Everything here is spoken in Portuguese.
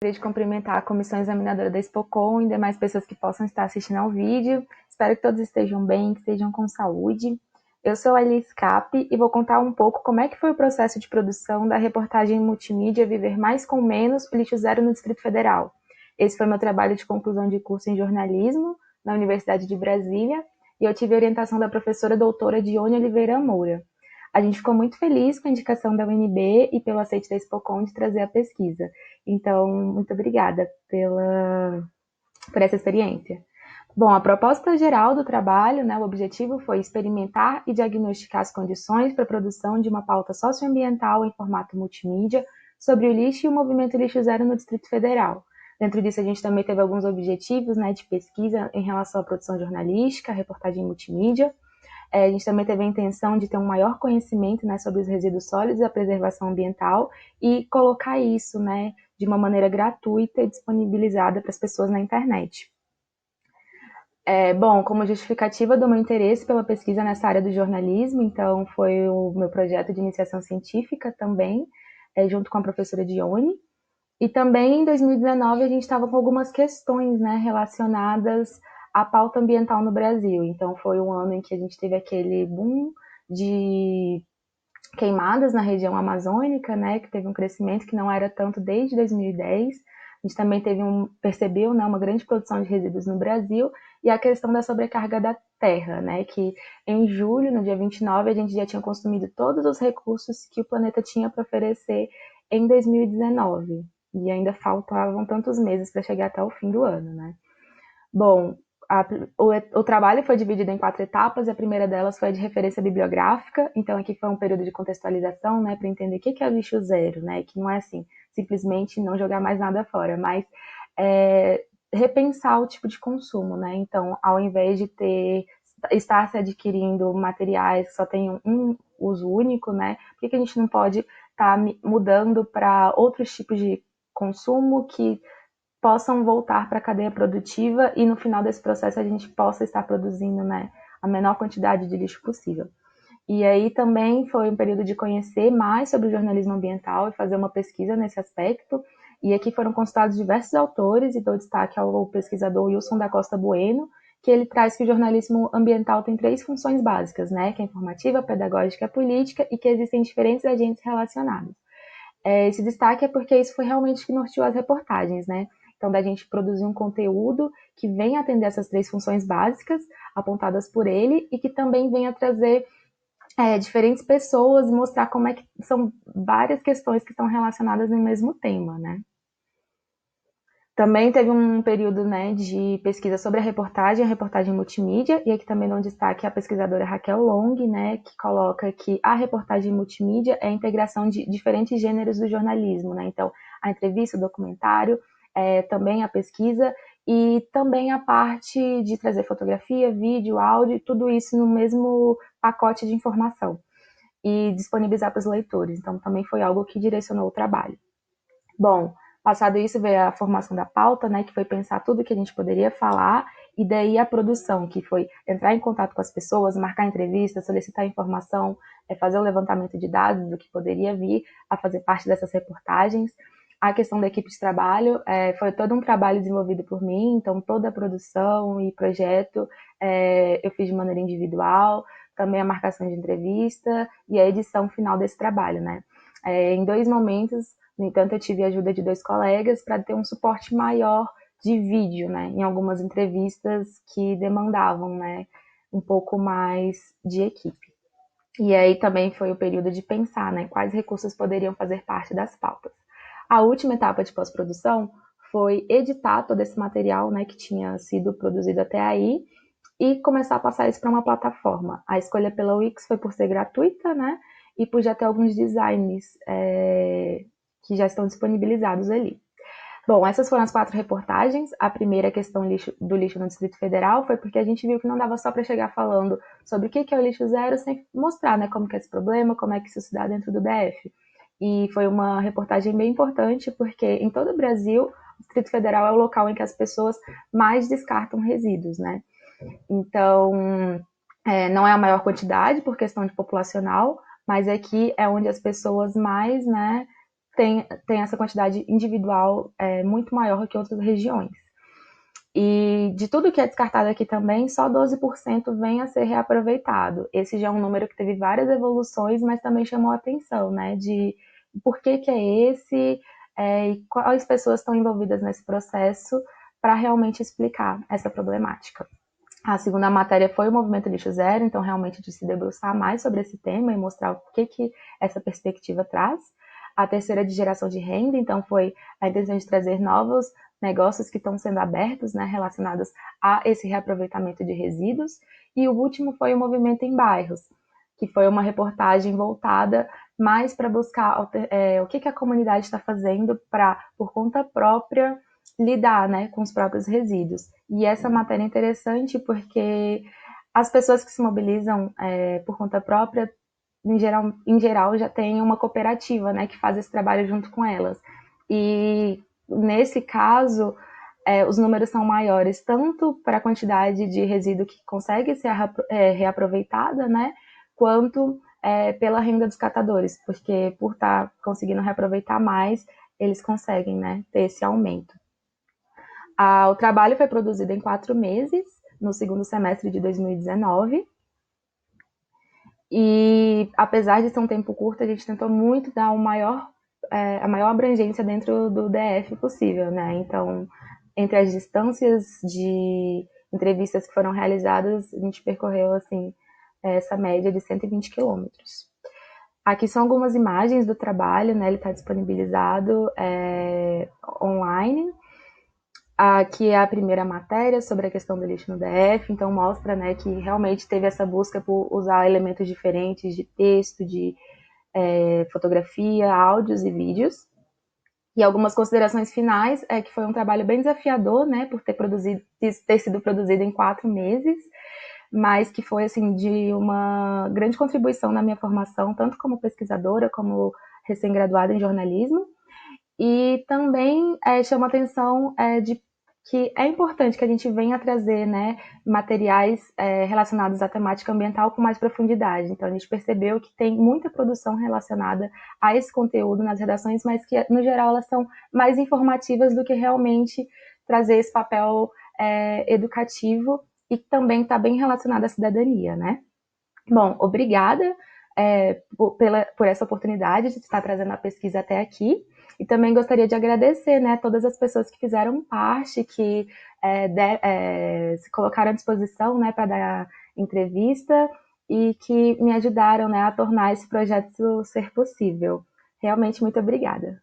Gostaria de cumprimentar a comissão examinadora da Expocom e demais pessoas que possam estar assistindo ao vídeo. Espero que todos estejam bem, que estejam com saúde. Eu sou a Elis Cap e vou contar um pouco como é que foi o processo de produção da reportagem multimídia Viver Mais com Menos, o Lixo Zero no Distrito Federal. Esse foi meu trabalho de conclusão de curso em jornalismo na Universidade de Brasília e eu tive a orientação da professora doutora Dione Oliveira Moura. A gente ficou muito feliz com a indicação da UNB e pelo aceite da Expocom de trazer a pesquisa. Então, muito obrigada por essa experiência. Bom, a proposta geral do trabalho, o objetivo foi experimentar e diagnosticar as condições para a produção de uma pauta socioambiental em formato multimídia sobre o lixo e o movimento Lixo Zero no Distrito Federal. Dentro disso, a gente também teve alguns objetivos de pesquisa em relação à produção jornalística, reportagem multimídia. A gente também teve a intenção de ter um maior conhecimento sobre os resíduos sólidos e a preservação ambiental e colocar isso de uma maneira gratuita e disponibilizada para as pessoas na internet. Bom, como justificativa do meu interesse pela pesquisa nessa área do jornalismo, então foi o meu projeto de iniciação científica também, junto com a professora Dione. E também em 2019 a gente estava com algumas questões relacionadas à pauta ambiental no Brasil. Então foi um ano em que a gente teve aquele boom de queimadas na região amazônica, que teve um crescimento que não era tanto desde 2010. A gente também percebeu uma grande produção de resíduos no Brasil e a questão da sobrecarga da terra, que em julho, no dia 29, a gente já tinha consumido todos os recursos que o planeta tinha para oferecer em 2019. E ainda faltavam tantos meses para chegar até o fim do ano, Bom, o trabalho foi dividido em 4 etapas, e a primeira delas foi a de referência bibliográfica, então aqui foi um período de contextualização, para entender o que é lixo zero, que não é assim, simplesmente não jogar mais nada fora, mas repensar o tipo de consumo, então ao invés de estar se adquirindo materiais que só tenham um uso único, por que a gente não pode estar mudando para outros tipos de consumo que possam voltar para a cadeia produtiva e no final desse processo a gente possa estar produzindo a menor quantidade de lixo possível. E aí também foi um período de conhecer mais sobre o jornalismo ambiental e fazer uma pesquisa nesse aspecto. E aqui foram consultados diversos autores e dou destaque ao pesquisador Wilson da Costa Bueno, que ele traz que o jornalismo ambiental tem 3 funções básicas, que é informativa, pedagógica e política, e que existem diferentes agentes relacionados. Esse destaque é porque isso foi realmente que norteou as reportagens, Então, da gente produzir um conteúdo que venha atender essas 3 funções básicas apontadas por ele e que também venha trazer diferentes pessoas e mostrar como é que são várias questões que estão relacionadas no mesmo tema, Também teve um período de pesquisa sobre a reportagem multimídia, e aqui também dou um destaque à pesquisadora Raquel Long, que coloca que a reportagem multimídia é a integração de diferentes gêneros do jornalismo, Então, a entrevista, o documentário, também a pesquisa e também a parte de trazer fotografia, vídeo, áudio, tudo isso no mesmo pacote de informação e disponibilizar para os leitores. Então, também foi algo que direcionou o trabalho. Bom, passado isso, veio a formação da pauta, que foi pensar tudo que a gente poderia falar, e daí a produção, que foi entrar em contato com as pessoas, marcar entrevistas, solicitar informação, fazer o levantamento de dados do que poderia vir a fazer parte dessas reportagens. A questão da equipe de trabalho, foi todo um trabalho desenvolvido por mim, então toda a produção e projeto eu fiz de maneira individual, também a marcação de entrevista e a edição final desse trabalho, em 2 momentos, no entanto, eu tive a ajuda de 2 colegas para ter um suporte maior de vídeo, em algumas entrevistas que demandavam, um pouco mais de equipe. E aí também foi o período de pensar, quais recursos poderiam fazer parte das pautas. A última etapa de pós-produção foi editar todo esse material, que tinha sido produzido até aí e começar a passar isso para uma plataforma. A escolha pela Wix foi por ser gratuita, e por já ter alguns designs que já estão disponibilizados ali. Bom, essas foram as 4 reportagens. A primeira questão do lixo no Distrito Federal foi porque a gente viu que não dava só para chegar falando sobre o que é o lixo zero sem mostrar como que é esse problema, como é que isso se dá dentro do DF. E foi uma reportagem bem importante porque em todo o Brasil, o Distrito Federal é o local em que as pessoas mais descartam resíduos, Então, não é a maior quantidade por questão de populacional, mas aqui é onde as pessoas mais, tem essa quantidade individual muito maior que outras regiões. E de tudo que é descartado aqui também, só 12% vem a ser reaproveitado. Esse já é um número que teve várias evoluções, mas também chamou a atenção, né? De por que é esse, e quais pessoas estão envolvidas nesse processo para realmente explicar essa problemática. A segunda matéria foi o Movimento Lixo Zero, então realmente de se debruçar mais sobre esse tema e mostrar o que essa perspectiva traz. A terceira de geração de renda, então foi a intenção de trazer novos negócios que estão sendo abertos, né, relacionados a esse reaproveitamento de resíduos. E o último foi o Movimento em Bairros, que foi uma reportagem voltada mais para buscar o que a comunidade está fazendo para, por conta própria, lidar, né, com os próprios resíduos. E essa matéria é interessante porque as pessoas que se mobilizam por conta própria, em geral, já tem uma cooperativa, né, que faz esse trabalho junto com elas. E nesse caso, os números são maiores, tanto para a quantidade de resíduo que consegue ser reaproveitada, né, quanto pela renda dos catadores, porque por estar conseguindo reaproveitar mais, eles conseguem, né, ter esse aumento. O trabalho foi produzido em 4 meses, no segundo semestre de 2019, e apesar de ser um tempo curto, a gente tentou muito dar a maior abrangência dentro do DF possível, né? Então, entre as distâncias de entrevistas que foram realizadas, a gente percorreu, assim, essa média de 120 quilômetros. Aqui são algumas imagens do trabalho, né? Ele está disponibilizado online. Aqui é a primeira matéria sobre a questão do lixo no DF, então mostra, né, que realmente teve essa busca por usar elementos diferentes de texto, de fotografia, áudios e vídeos. E algumas considerações finais é que foi um trabalho bem desafiador, né, por ter sido produzido em 4 meses, mas que foi, assim, de uma grande contribuição na minha formação, tanto como pesquisadora, como recém-graduada em jornalismo. E também chama atenção de que é importante que a gente venha trazer, né, materiais relacionados à temática ambiental com mais profundidade. Então, a gente percebeu que tem muita produção relacionada a esse conteúdo nas redações, mas que, no geral, elas são mais informativas do que realmente trazer esse papel educativo e que também está bem relacionado à cidadania, né? Bom, obrigada por essa oportunidade de estar trazendo a pesquisa até aqui. E também gostaria de agradecer, né, todas as pessoas que fizeram parte, que se colocaram à disposição, né, para dar entrevista e que me ajudaram, né, a tornar esse projeto ser possível. Realmente, muito obrigada.